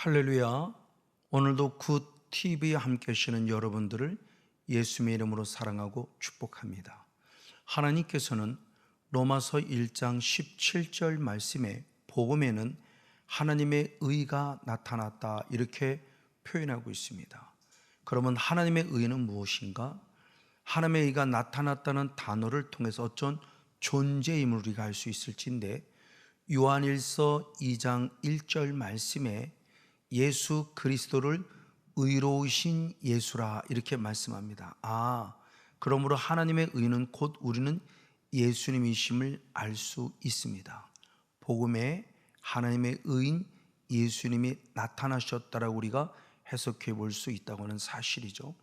할렐루야. 오늘도 굿 TV에 함께 하시는 여러분들을 예수님의 이름으로 사랑하고 축복합니다. 하나님께서는 로마서 1장 17절 말씀에 복음에는 하나님의 의가 나타났다 이렇게 표현하고 있습니다. 그러면 하나님의 의는 무엇인가? 하나님의 의가 나타났다는 단어를 통해서 어떤 존재임을 우리가 알 수 있을진데, 요한일서 2장 1절 말씀에 예수 그리스도를 의로우신 예수라 이렇게 말씀합니다. 그러므로 하나님의 의는 곧 우리는 예수님이심을 알 수 있습니다. 복음에 하나님의 의인 예수님이 나타나셨다라고 우리가 해석해 볼 수 있다고 하는 사실이죠.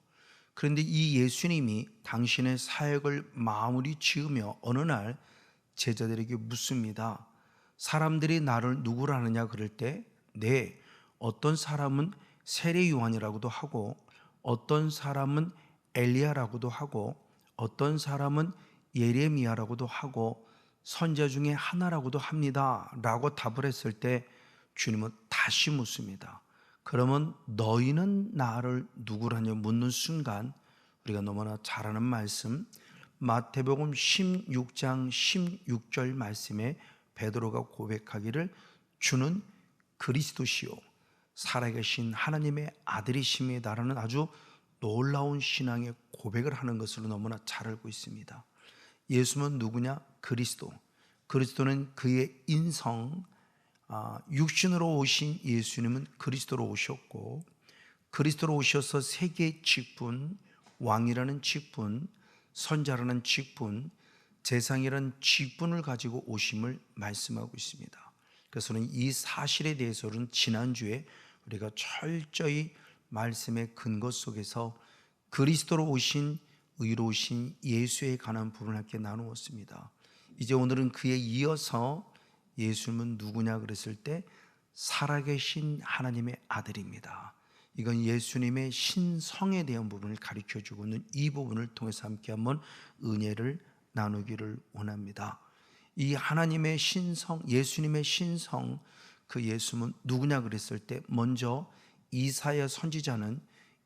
그런데 이 예수님이 당신의 사역을 마무리 지으며 어느 날 제자들에게 묻습니다. 사람들이 나를 누구라 하느냐 그럴 때, 어떤 사람은 세례 요한이라고도 하고, 어떤 사람은 엘리야라고도 하고, 어떤 사람은 예레미야라고도 하고, 선지자 중에 하나라고도 합니다 라고 답을 했을 때 주님은 다시 묻습니다. 그러면 너희는 나를 누구라냐 묻는 순간 우리가 너무나 잘 아는 말씀, 마태복음 16장 16절 말씀에 베드로가 고백하기를 주는 그리스도시요 살아계신 하나님의 아들이십니다라는 아주 놀라운 신앙의 고백을 하는 것으로 너무나 잘 알고 있습니다. 예수는 누구냐? 그리스도. 그리스도는 그의 인성, 육신으로 오신 예수님은 그리스도로 오셨고, 그리스도로 오셔서 세계의 직분, 왕이라는 직분, 선자라는 직분, 재상이라는 직분을 가지고 오심을 말씀하고 있습니다. 그래서는 이 사실에 대해서는 지난주에 우리가 철저히 말씀의 근거 속에서 그리스도로 오신 의로우신 예수에 관한 부분을 함께 나누었습니다. 이제 오늘은 그에 이어서 예수님은 누구냐 그랬을 때 살아계신 하나님의 아들입니다. 이건 예수님의 신성에 대한 부분을 가르쳐주고 있는 이 부분을 통해서 함께 한번 은혜를 나누기를 원합니다. 이 하나님의 신성, 예수님의 신성, 그 예수는 누구냐 그랬을 때 먼저 이사야 선지자는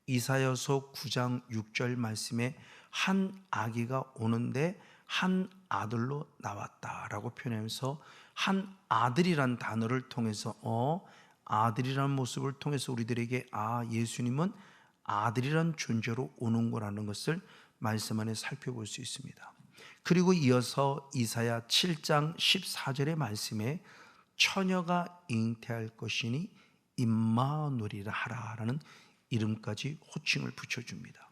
이사야서 9장 6절 말씀에 한 아기가 오는데 한 아들로 나왔다라고 표현하면서 한 아들이란 단어를 통해서 아들이라는 모습을 통해서 우리들에게 예수님은 아들이란 존재로 오는 거라는 것을 말씀 안에 살펴볼 수 있습니다. 그리고 이어서 이사야 7장 14절의 말씀에 처녀가 잉태할 것이니 임마누엘이라 하라라는 이름까지 호칭을 붙여줍니다.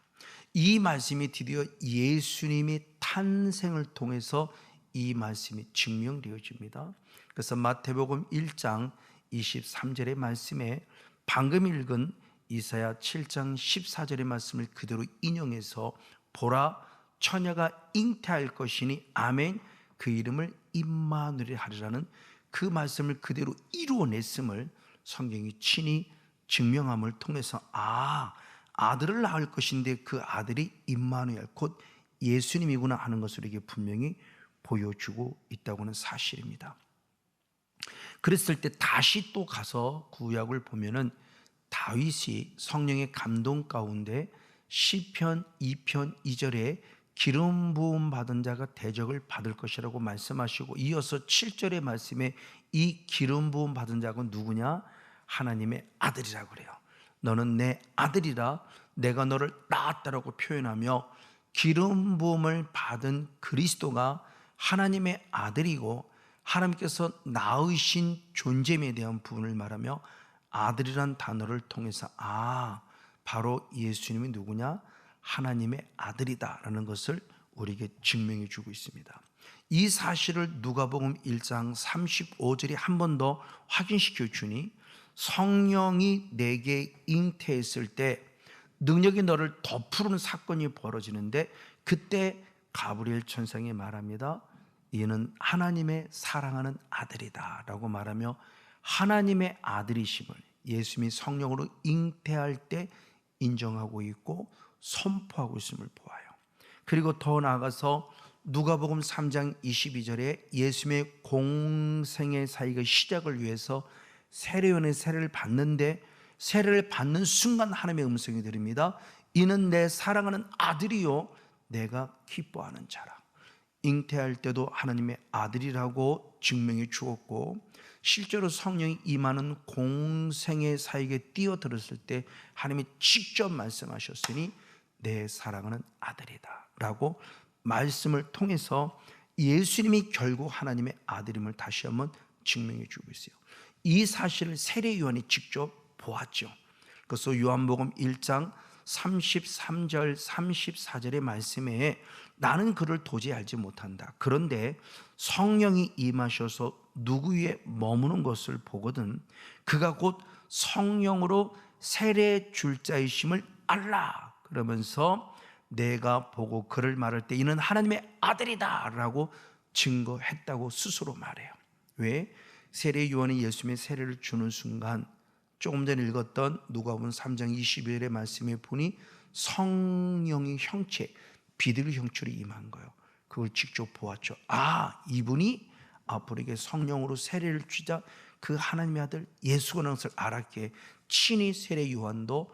이 말씀이 드디어 예수님의 탄생을 통해서 이 말씀이 증명되어집니다. 그래서 마태복음 1장 23절의 말씀에 방금 읽은 이사야 7장 14절의 말씀을 그대로 인용해서 보라 처녀가 잉태할 것이니 아멘 그 이름을 임마누엘 하리라는 그 말씀을 그대로 이루어냈음을 성경이 친히 증명함을 통해서 아들을 낳을 것인데 그 아들이 임마누엘 곧 예수님이구나 하는 것을 이게 분명히 보여주고 있다고 하는 사실입니다. 그랬을 때 다시 또 가서 구약을 보면은 다윗이 성령의 감동 가운데 시편 2편 2절에 기름 부음 받은 자가 대적을 받을 것이라고 말씀하시고, 이어서 7절의 말씀에 이 기름 부음 받은 자가 누구냐? 하나님의 아들이라고 그래요. 너는 내 아들이라 내가 너를 낳았다라고 표현하며, 기름 부음을 받은 그리스도가 하나님의 아들이고 하나님께서 낳으신 존재에 대한 부분을 말하며 아들이란 단어를 통해서 바로 예수님이 누구냐? 하나님의 아들이다라는 것을 우리에게 증명해 주고 있습니다. 이 사실을 누가복음 1장 35절에 한 번 더 확인시켜 주니, 성령이 내게 잉태했을 때 능력이 너를 덮으는 사건이 벌어지는데, 그때 가브리엘 천상이 말합니다. 이는 하나님의 사랑하는 아들이다 라고 말하며 하나님의 아들이심을 예수님이 성령으로 잉태할 때 인정하고 있고 선포하고 있음을 보아요. 그리고 더 나아가서 누가복음 3장 22절에 예수님의 공생의 사역의 시작을 위해서 세례요한의 세례를 받는데 세례를 받는 순간 하나님의 음성이 들립니다. 이는 내 사랑하는 아들이요 내가 기뻐하는 자라. 잉태할 때도 하나님의 아들이라고 증명해 주었고, 실제로 성령이 임하는 공생의 사역에 뛰어들었을 때 하나님이 직접 말씀하셨으니 내 사랑하는 아들이다 라고 말씀을 통해서 예수님이 결국 하나님의 아들임을 다시 한번 증명해 주고 있어요. 이 사실을 세례 요한이 직접 보았죠. 그래서 요한복음 1장 33절 34절의 말씀에 나는 그를 도저히 알지 못한다. 그런데 성령이 임하셔서 누구 위에 머무는 것을 보거든 그가 곧 성령으로 세례 줄 자이심을 알라. 그러면서 내가 보고 그를 말할 때 이는 하나님의 아들이다 라고 증거했다고 스스로 말해요. 왜? 세례 요한이 예수님의 세례를 주는 순간 조금 전에 읽었던 누가복음 3장 22절의 말씀에 보니 성령의 형체, 비둘기 형체로 임한 거예요. 그걸 직접 보았죠. 아, 이분이 앞으로 이게 성령으로 세례를 주자 그 하나님의 아들 예수가 나온 것을 알았기에 친히 세례 요한도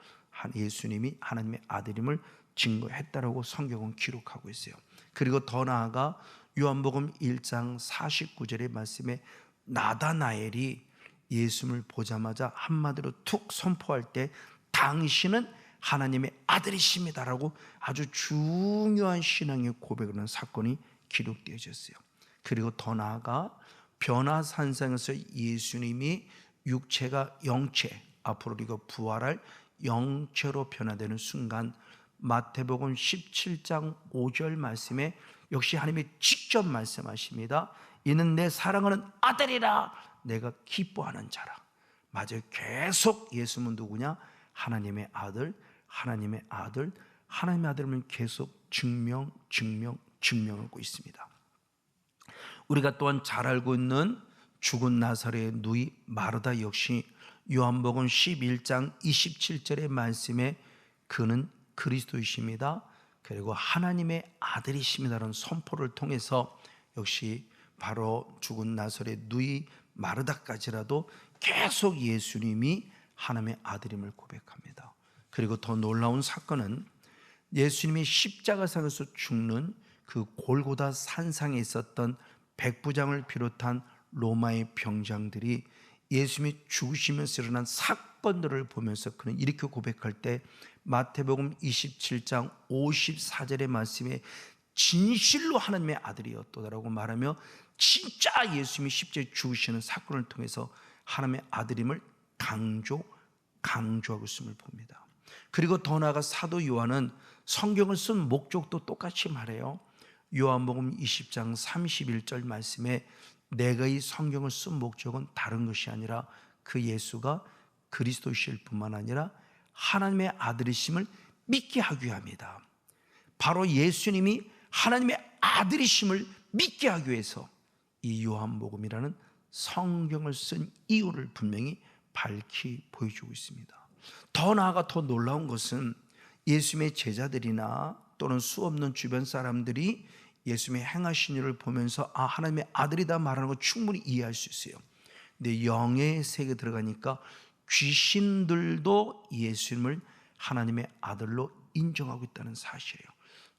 예수님이 하나님의 아들임을 증거했다라고 성경은 기록하고 있어요. 그리고 더 나아가 요한복음 1장 49절의 말씀에 나다나엘이 예수님을 보자마자 한마디로 툭 선포할 때 당신은 하나님의 아들이십니다라고 아주 중요한 신앙의 고백을 하는 사건이 기록되어졌어요. 그리고 더 나아가 변화산상에서 예수님이 육체가 영체, 앞으로 이거 부활할 영체로 변화되는 순간 마태복음 17장 5절 말씀에 역시 하나님이 직접 말씀하십니다. 이는 내 사랑하는 아들이라 내가 기뻐하는 자라. 맞아요. 계속 예수님은 누구냐? 하나님의 아들, 하나님의 아들, 하나님의 아들은 계속 증명하고 있습니다. 우리가 또한 잘 알고 있는 죽은 나사렛의 누이 마르다 역시 요한복음 11장 27절의 말씀에 그는 그리스도이십니다. 그리고 하나님의 아들이십니다라는 선포를 통해서 역시 바로 죽은 나사렛 누이 마르다까지라도 계속 예수님이 하나님의 아들임을 고백합니다. 그리고 더 놀라운 사건은 예수님이 십자가상에서 죽는 그 골고다 산상에 있었던 백부장을 비롯한 로마의 병장들이 예수님이 죽으시면서 일어난 사건들을 보면서 그는 이렇게 고백할 때 마태복음 27장 54절의 말씀에 진실로 하나님의 아들이었다라고 말하며 진짜 예수님이 십자가에 죽으시는 사건을 통해서 하나님의 아들임을 강조하고 있음을 봅니다. 그리고 더 나아가 사도 요한은 성경을 쓴 목적도 똑같이 말해요. 요한복음 20장 31절 말씀에 내가 이 성경을 쓴 목적은 다른 것이 아니라 그 예수가 그리스도이실 뿐만 아니라 하나님의 아들이심을 믿게 하기 위함이다. 바로 예수님이 하나님의 아들이심을 믿게 하기 위해서 이 요한복음이라는 성경을 쓴 이유를 분명히 밝히 보여주고 있습니다. 더 나아가 더 놀라운 것은 예수님의 제자들이나 또는 수없는 주변 사람들이 예수님의 행하신 일을 보면서 아, 하나님의 아들이다 말하는 거 충분히 이해할 수 있어요. 근데 영의 세계에 들어가니까 귀신들도 예수님을 하나님의 아들로 인정하고 있다는 사실이에요.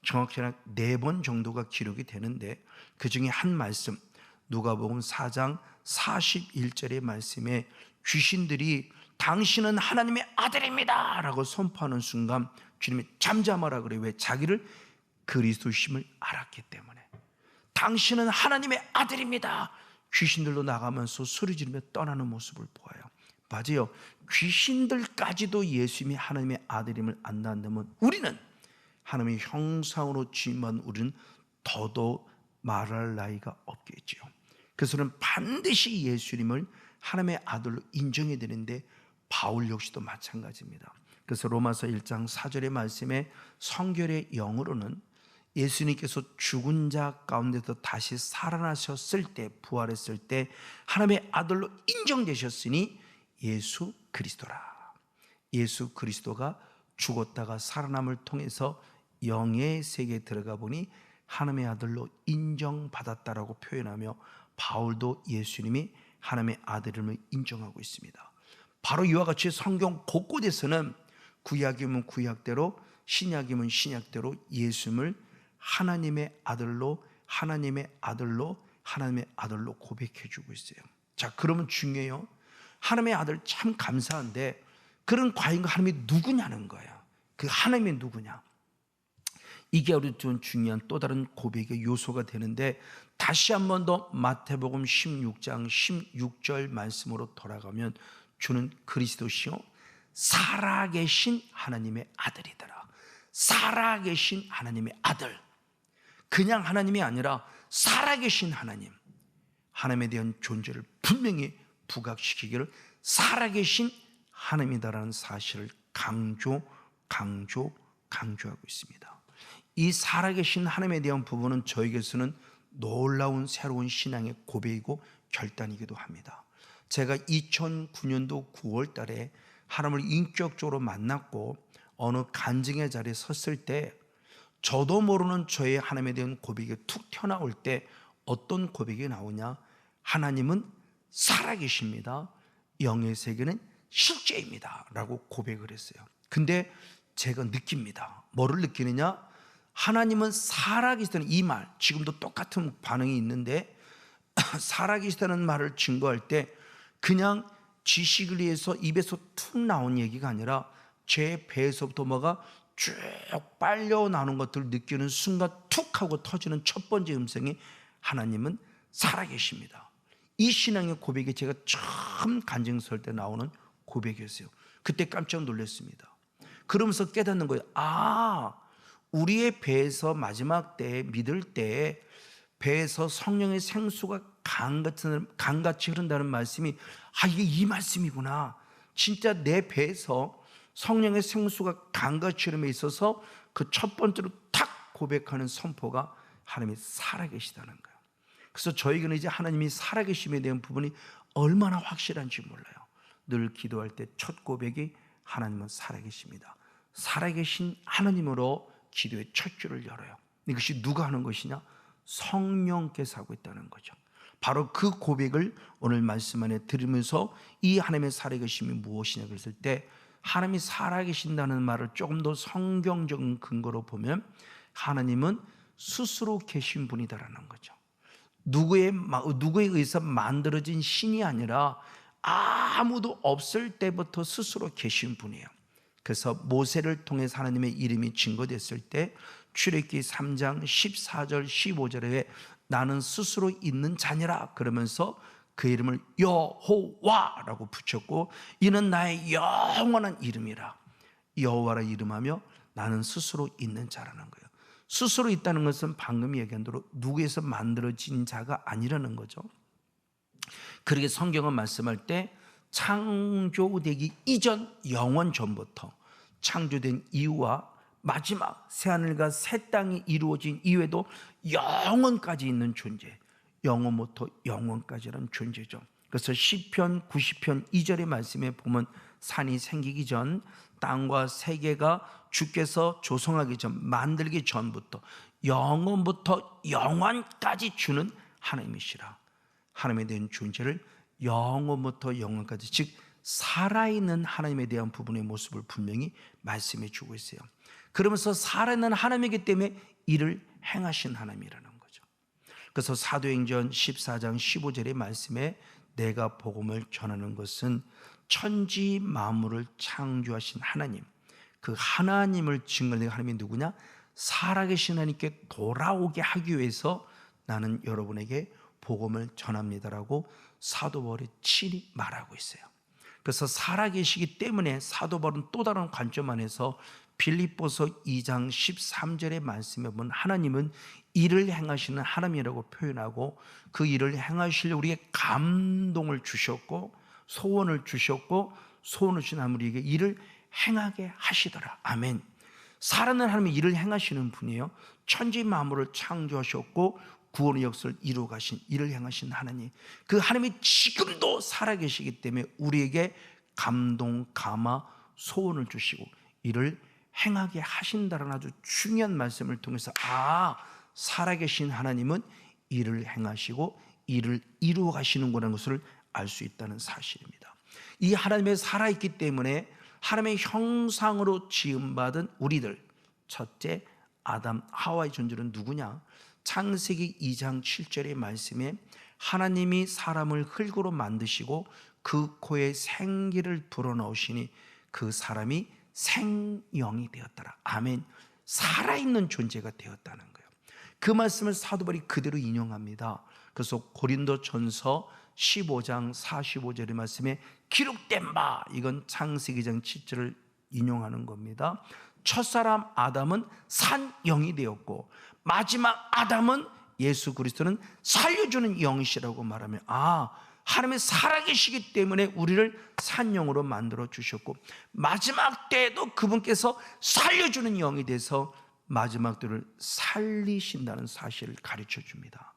정확히 한 4번 정도가 기록이 되는데 그 중에 한 말씀 누가복음 4장 41절의 말씀에 귀신들이 당신은 하나님의 아들입니다 라고 선포하는 순간 주님이 잠잠하라 그래요. 왜? 자기를 그리스도심을 알았기 때문에. 당신은 하나님의 아들입니다. 귀신들로 나가면서 소리 지르며 떠나는 모습을 보아요. 맞아요. 귀신들까지도 예수님이 하나님의 아들임을 안다면 우리는 하나님의 형상으로 지음한 우리는 더더욱 말할 나위가 없겠죠. 그래서는 반드시 예수님을 하나님의 아들로 인정해야 되는데 바울 역시도 마찬가지입니다. 그래서 로마서 1장 4절의 말씀에 성결의 영으로는 예수님께서 죽은 자 가운데서 다시 살아나셨을 때, 부활했을 때 하나님의 아들로 인정되셨으니 예수 그리스도라. 예수 그리스도가 죽었다가 살아남을 통해서 영의 세계에 들어가 보니 하나님의 아들로 인정받았다라고 표현하며 바울도 예수님이 하나님의 아들임을 인정하고 있습니다. 바로 이와 같이 성경 곳곳에서는 구약이면 구약대로, 신약이면 신약대로 예수님을 하나님의 아들로, 하나님의 아들로, 하나님의 아들로 고백해 주고 있어요. 자, 그러면 중요해요. 하나님의 아들 참 감사한데, 그런 과연 하나님이 누구냐는 거예요. 그 하나님이 누구냐, 이게 우리 좀 중요한 또 다른 고백의 요소가 되는데, 다시 한 번 더 마태복음 16장 16절 말씀으로 돌아가면, 주는 그리스도시요 살아계신 하나님의 아들이더라. 살아계신 하나님의 아들, 그냥 하나님이 아니라 살아계신 하나님, 하나님에 대한 존재를 분명히 부각시키기를 살아계신 하나님이다라는 사실을 강조하고 있습니다. 이 살아계신 하나님에 대한 부분은 저에게서는 놀라운 새로운 신앙의 고백이고 결단이기도 합니다. 제가 2009년도 9월 달에 하나님을 인격적으로 만났고 어느 간증의 자리에 섰을 때, 저도 모르는 저의 하나님에 대한 고백이 툭 튀어나올 때 어떤 고백이 나오냐, 하나님은 살아계십니다, 영의 세계는 실제입니다 라고 고백을 했어요. 근데 제가 느낍니다. 뭐를 느끼느냐, 하나님은 살아계시다는 이 말, 지금도 똑같은 반응이 있는데, 살아계시다는 말을 증거할 때 그냥 지식을 위해서 입에서 툭 나온 얘기가 아니라 제 배에서부터 뭐가 쭉 빨려 나오는 것들을 느끼는 순간 툭 하고 터지는 첫 번째 음성이 하나님은 살아계십니다. 이 신앙의 고백이 제가 처음 간증설 때 나오는 고백이었어요. 그때 깜짝 놀랐습니다. 그러면서 깨닫는 거예요. 아, 우리의 배에서 마지막 때에 믿을 때 배에서 성령의 생수가 강같이 흐른다는 말씀이, 아, 이게 이 말씀이구나. 진짜 내 배에서 성령의 생수가 강같이 흐름에 있어서 그 첫 번째로 탁 고백하는 선포가 하나님이 살아계시다는 거예요. 그래서 저에게는 이제 하나님이 살아계심에 대한 부분이 얼마나 확실한지 몰라요. 늘 기도할 때 첫 고백이 하나님은 살아계십니다. 살아계신 하나님으로 기도의 첫 줄을 열어요. 이것이 누가 하는 것이냐? 성령께서 하고 있다는 거죠. 바로 그 고백을 오늘 말씀 안에 들으면서 이 하나님의 살아계심이 무엇이냐 그랬을 때, 하나님이 살아계신다는 말을 조금 더 성경적인 근거로 보면 하나님은 스스로 계신 분이다라는 거죠. 누구에 의해서 만들어진 신이 아니라 아무도 없을 때부터 스스로 계신 분이에요. 그래서 모세를 통해서 하나님의 이름이 증거됐을 때 출애굽기 3장 14절 15절에 나는 스스로 있는 자니라 그러면서 그 이름을 여호와라고 붙였고, 이는 나의 영원한 이름이라. 여호와라 이름하며 나는 스스로 있는 자라는 거예요. 스스로 있다는 것은 방금 얘기한 대로 누구에서 만들어진 자가 아니라는 거죠. 그러게 성경은 말씀할 때 창조되기 이전, 영원 전부터, 창조된 이후와 마지막 새하늘과 새 땅이 이루어진 이후에도 영원까지 있는 존재, 영원부터 영원까지라는 존재죠. 그래서 시편 90편 2절의 말씀에 보면 산이 생기기 전, 땅과 세계가 주께서 조성하기 전, 만들기 전부터 영원부터 영원까지 주는 하나님이시라. 하나님에 대한 존재를 영원부터 영원까지, 즉 살아있는 하나님에 대한 부분의 모습을 분명히 말씀해 주고 있어요. 그러면서 살아있는 하나님이기 때문에 이를 행하신 하나님이라는 거죠. 그래서 사도행전 14장 15절의 말씀에 내가 복음을 전하는 것은 천지 만물을 창조하신 하나님, 그 하나님을 증거하는 하나님이 누구냐? 살아계신 하나님께 돌아오게 하기 위해서 나는 여러분에게 복음을 전합니다라고 사도 바울이 친히 말하고 있어요. 그래서 살아계시기 때문에 사도 바울은 또 다른 관점 안에서 빌립보서 2장 13절의 말씀에 보면 하나님은 일을 행하시는 하나님이라고 표현하고, 그 일을 행하시려 우리에게 감동을 주셨고 소원을 주셨고, 소원을 주신 우리에게 일을 행하게 하시더라. 아멘. 살아있는 하나님이 일을 행하시는 분이에요. 천지 만물을 창조하셨고 구원의 역사를 이루어 가신, 일을 행하신 하나님, 그 하나님이 지금도 살아계시기 때문에 우리에게 감동, 감화, 소원을 주시고 일을 행하게 하신다는 아주 중요한 말씀을 통해서, 아, 살아계신 하나님은 일을 행하시고 일을 이루어 가시는구나 것을 알 수 있다는 사실입니다. 이 하나님의 살아있기 때문에 하나님의 형상으로 지음받은 우리들, 첫째 아담 하와의 존재는 누구냐? 창세기 2장 7절의 말씀에 하나님이 사람을 흙으로 만드시고 그 코에 생기를 불어넣으시니 그 사람이 생영이 되었더라. 아멘. 살아있는 존재가 되었다는 거예요. 그 말씀을 사도 바울이 그대로 인용합니다. 그래서 고린도전서 15장 45절의 말씀에 기록된 바, 이건 창세기 2장 7절을 인용하는 겁니다. 첫사람 아담은 산영이 되었고 마지막 아담은 예수 그리스도는 살려주는 영이시라고 말하면, 하나님의 살아계시기 때문에 우리를 산영으로 만들어 주셨고 마지막 때에도 그분께서 살려주는 영이 돼서 마지막 때를 살리신다는 사실을 가르쳐 줍니다.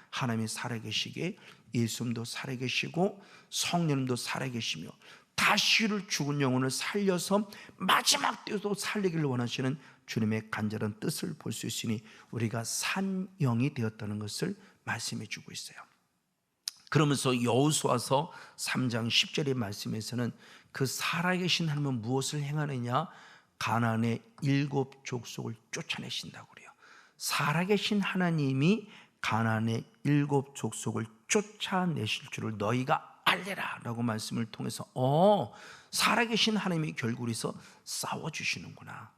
하나님이 살아계시기에 예수님도 살아계시고 성령님도 살아계시며 다시를 죽은 영혼을 살려서 마지막 때도 살리기를 원하시는 주님의 간절한 뜻을 볼 수 있으니 우리가 산영이 되었다는 것을 말씀해 주고 있어요. 그러면서 여호수아서 3장 10절의 말씀에서는 그 살아계신 하나님은 무엇을 행하느냐? 가나안의 7 족속을 쫓아내신다고 그래요. 살아계신 하나님이 가나안의 7 족속을 쫓아내실 줄을 너희가 알래라 라고 말씀을 통해서 살아계신 하나님이 결국에서 싸워주시는구나.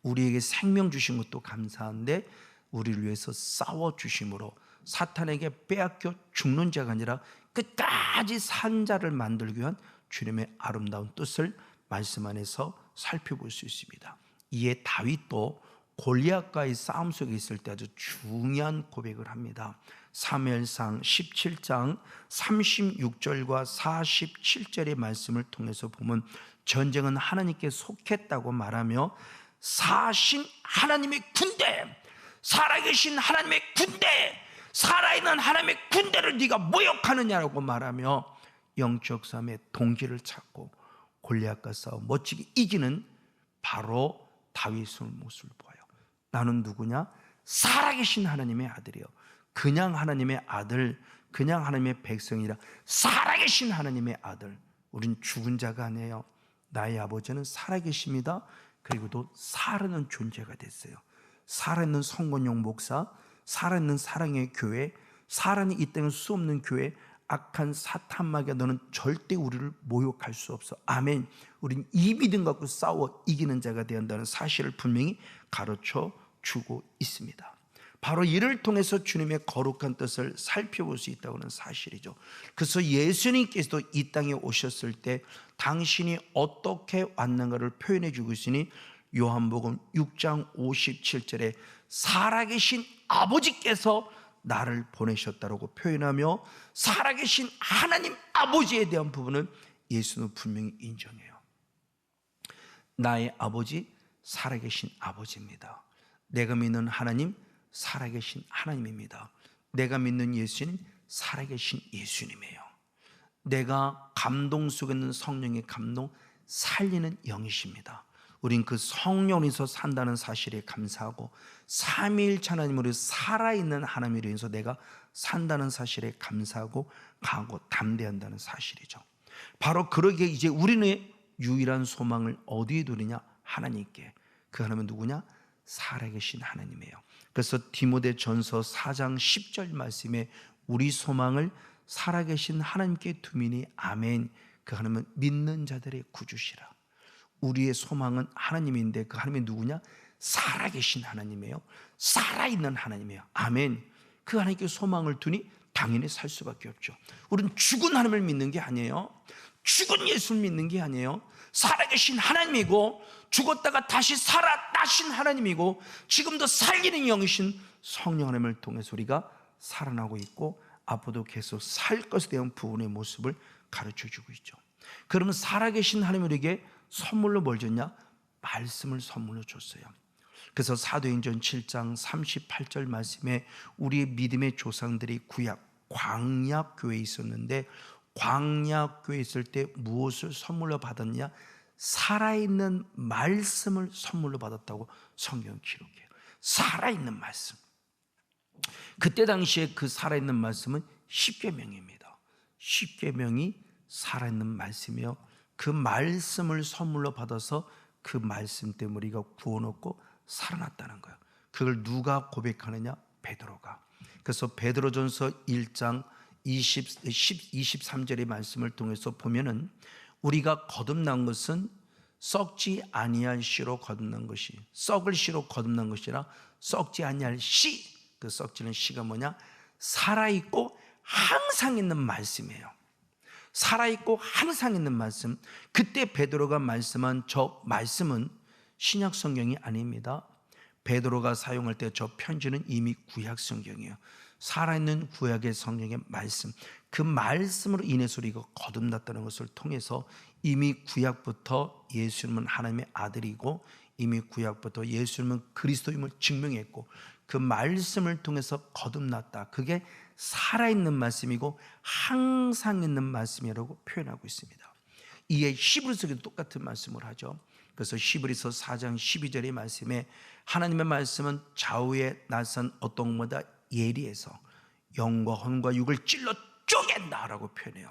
우리에게 생명 주신 것도 감사한데 우리를 위해서 싸워주심으로 사탄에게 빼앗겨 죽는 자가 아니라 끝까지 산 자를 만들기 위한 주님의 아름다운 뜻을 말씀 안에서 살펴볼 수 있습니다. 이에 다윗도 골리앗과의 싸움 속에 있을 때 아주 중요한 고백을 합니다. 사무엘상 17장 36절과 47절의 말씀을 통해서 보면 전쟁은 하나님께 속했다고 말하며 사신 하나님의 군대, 살아계신 하나님의 군대, 살아있는 하나님의 군대를 네가 모욕하느냐라고 말하며 영적 싸움의 동기를 찾고 골리앗과 싸워 멋지게 이기는 바로 다윗의 모습을 보아요. 나는 누구냐? 살아계신 하나님의 아들이요. 그냥 하나님의 아들, 그냥 하나님의 백성이라 살아계신 하나님의 아들. 우린 죽은 자가 아니에요. 나의 아버지는 살아계십니다. 그리고 또 살아있는 존재가 됐어요. 살아있는 성건용 목사, 살아있는 사랑의 교회, 살아있는 이 땅에 수 없는 교회, 악한 사탄마귀야 너는 절대 우리를 모욕할 수 없어. 아멘. 우린 이 믿음 갖고 싸워 이기는 자가 되어야 한다는 사실을 분명히 가르쳐 주고 있습니다. 바로 이를 통해서 주님의 거룩한 뜻을 살펴볼 수 있다고 하는 사실이죠. 그래서 예수님께서도 이 땅에 오셨을 때 당신이 어떻게 왔는가를 표현해 주고 있으니 요한복음 6장 57절에 살아계신 아버지께서 나를 보내셨다라고 표현하며 살아계신 하나님 아버지에 대한 부분은 예수는 분명히 인정해요. 나의 아버지 살아계신 아버지입니다. 내가 믿는 하나님 살아계신 하나님입니다. 내가 믿는 예수님 살아계신 예수님이에요. 내가 감동 속에 있는 성령의 감동 살리는 영이십니다. 우린 그 성령에서 산다는 사실에 감사하고 삼위일체 하나님으로 살아있는 하나님으로 인해서 내가 산다는 사실에 감사하고 강하고 담대한다는 사실이죠. 바로 그러기에 이제 우리는 유일한 소망을 어디에 두느냐? 하나님께. 그 하나님은 누구냐? 살아계신 하나님이에요. 그래서 디모데전서 4장 10절 말씀에 우리 소망을 살아계신 하나님께 두미니 아멘. 그 하나님은 믿는 자들의 구주시라. 우리의 소망은 하나님인데 그 하나님이 누구냐? 살아계신 하나님이에요. 살아있는 하나님이에요. 아멘. 그 하나님께 소망을 두니 당연히 살 수밖에 없죠. 우리는 죽은 하나님을 믿는 게 아니에요. 죽은 예수를 믿는 게 아니에요. 살아계신 하나님이고 죽었다가 다시 살아나신 하나님이고 지금도 살리는 영이신 성령 하나님을 통해서 우리가 살아나고 있고 앞으로도 계속 살 것에 대한 부분의 모습을 가르쳐주고 있죠. 그러면 살아계신 하나님 우리에게 선물로 뭘 줬냐? 말씀을 선물로 줬어요. 그래서 사도행전 7장 38절 말씀에 우리의 믿음의 조상들이 구약 광야교회에 있었는데 광야교회에 있을 때 무엇을 선물로 받았냐? 살아있는 말씀을 선물로 받았다고 성경 기록해요. 살아있는 말씀. 그때 당시에 그 살아있는 말씀은 십계명입니다. 십계명이 살아있는 말씀이요, 그 말씀을 선물로 받아서 그 말씀 때문에 우리가 구원 얻고 살아났다는 거예요. 그걸 누가 고백하느냐? 베드로가. 그래서 베드로전서 1장 23절의 말씀을 통해서 보면은 우리가 거듭난 것은 썩지 아니할 씨로 거듭난 것이, 썩을 씨로 거듭난 것이라 썩지 아니할 씨, 그 썩지는 씨가 뭐냐? 살아있고 항상 있는 말씀이에요. 살아있고 항상 있는 말씀. 그때 베드로가 말씀한 저 말씀은 신약 성경이 아닙니다. 베드로가 사용할 때 저 편지는 이미 구약 성경이에요. 살아있는 구약의 성경의 말씀, 그 말씀으로 인해서 우리가 거듭났다는 것을 통해서 이미 구약부터 예수님은 하나님의 아들이고 이미 구약부터 예수님은 그리스도임을 증명했고 그 말씀을 통해서 거듭났다. 그게 살아있는 말씀이고 항상 있는 말씀이라고 표현하고 있습니다. 이에 히브리서에도 똑같은 말씀을 하죠. 그래서 히브리서 4장 12절의 말씀에 하나님의 말씀은 좌우에 나선 어떤 것보다 예리해서 영과 혼과 육을 찔러 쪼갠다라고 표현해요.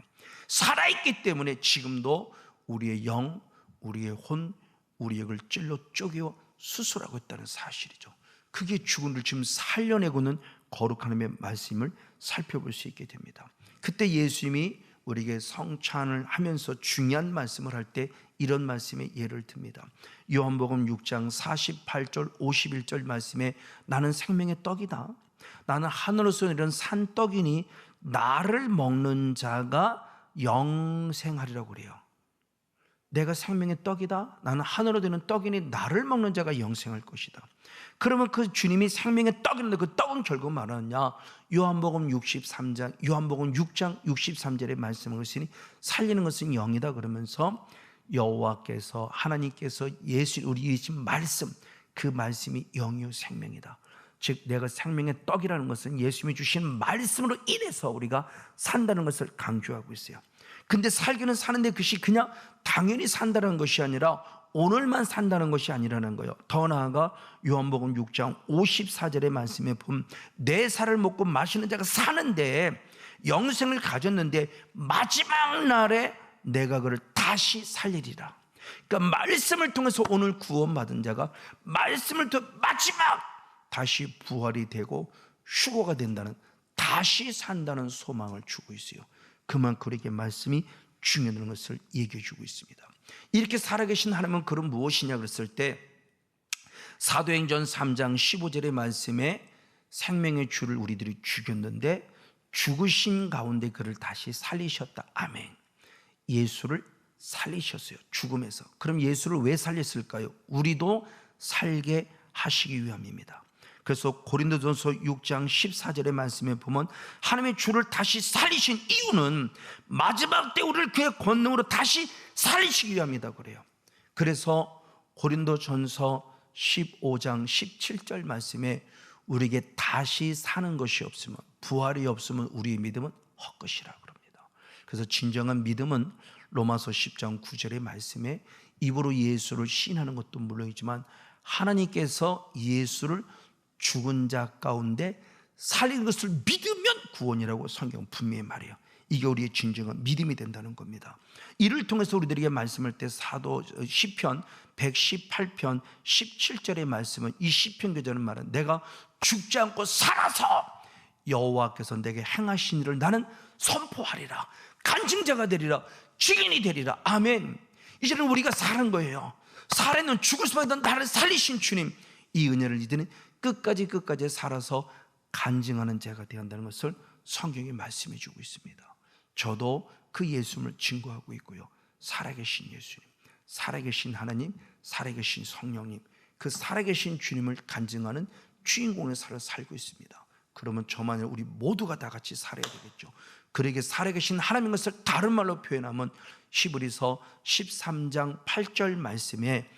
살아있기 때문에 지금도 우리의 영, 우리의 혼, 우리의 육을 찔러 쪼개어 수술하고 있다는 사실이죠. 그게 죽은 을 지금 살려내고는 거룩한 하나님의 말씀을 살펴볼 수 있게 됩니다. 그때 예수님이 우리에게 성찬을 하면서 중요한 말씀을 할 때 이런 말씀에 예를 듭니다. 요한복음 6장 48절 51절 말씀에 나는 생명의 떡이다. 나는 하늘에서 내린 산떡이니 나를 먹는 자가 영생하리라고 그래요. 내가 생명의 떡이다. 나는 하늘로 되는 떡이니 나를 먹는 자가 영생할 것이다. 그러면 그 주님이 생명의 떡인데 그 떡은 결국 말하느냐? 요한복음 6장 63절의 말씀을 하시니 살리는 것은 영이다 그러면서 여호와께서 하나님께서 우리 예수님 말씀, 그 말씀이 영이요 생명이다. 즉 내가 생명의 떡이라는 것은 예수님이 주신 말씀으로 인해서 우리가 산다는 것을 강조하고 있어요. 근데 살기는 사는데 그것이 그냥 당연히 산다는 것이 아니라 오늘만 산다는 것이 아니라는 거예요. 더 나아가 요한복음 6장 54절의 말씀에 보면 내 살을 먹고 마시는 자가 사는데 영생을 가졌는데 마지막 날에 내가 그를 다시 살리리라. 그러니까 말씀을 통해서 오늘 구원받은 자가 말씀을 통해 마지막 다시 부활이 되고 휴거가 된다는, 다시 산다는 소망을 주고 있어요. 그만큼 우리에게 말씀이 중요한 것을 얘기해 주고 있습니다. 이렇게 살아계신 하나님은 그럼 무엇이냐 그랬을 때 사도행전 3장 15절의 말씀에 생명의 주를 우리들이 죽였는데 죽으신 가운데 그를 다시 살리셨다. 아멘. 예수를 살리셨어요. 죽음에서. 그럼 예수를 왜 살렸을까요? 우리도 살게 하시기 위함입니다. 그래서 고린도전서 6장 14절의 말씀에 보면 하나님의 주를 다시 살리신 이유는 마지막 때 우리를 그의 권능으로 다시 살리시기 위함이다 그래요. 그래서 고린도전서 15장 17절 말씀에 우리에게 다시 사는 것이 없으면, 부활이 없으면 우리의 믿음은 헛것이라 그럽니다. 그래서 진정한 믿음은 로마서 10장 9절의 말씀에 입으로 예수를 시인하는 것도 물론이지만 하나님께서 예수를 죽은 자 가운데 살린 것을 믿으면 구원이라고 성경 분명히 말해요. 이게 우리의 진정한 믿음이 된다는 겁니다. 이를 통해서 우리들에게 말씀할 때 사도 시편 118편 17절의 말씀은, 이 시편 교자는 말은 내가 죽지 않고 살아서 여호와께서 내게 행하신 일을 나는 선포하리라. 간증자가 되리라. 증인이 되리라. 아멘. 이제는 우리가 사는 거예요. 살아있는 죽을 수밖에 없는 나를 살리신 주님, 이 은혜를 이들은 끝까지 살아서 간증하는 자가 되어야 한다는 것을 성경이 말씀해 주고 있습니다. 저도 그 예수님을 증거하고 있고요. 살아계신 예수님, 살아계신 하나님, 살아계신 성령님, 그 살아계신 주님을 간증하는 주인공의 삶을 살고 있습니다. 그러면 저만이 우리 모두가 다 같이 살아야 되겠죠. 그에게 살아계신 하나님인 것을 다른 말로 표현하면 히브리서 13장 8절 말씀에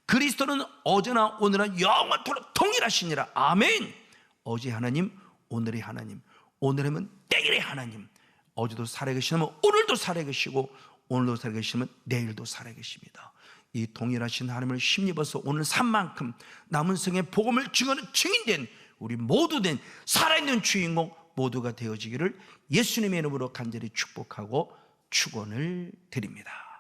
그리스도는 어제나 오늘은 영원토록 동일하시니라. 아멘. 어제 하나님, 오늘의 하나님, 오늘이면 내일의 하나님. 어제도 살아계시면 오늘도 살아계시고 오늘도 살아계시면 내일도 살아계십니다. 이 동일하신 하나님을 힘입어서 오늘 산 만큼 남은 생의 복음을 증언하는 증인된 우리 모두 된 살아있는 주인공 모두가 되어지기를 예수님의 이름으로 간절히 축복하고 축원을 드립니다.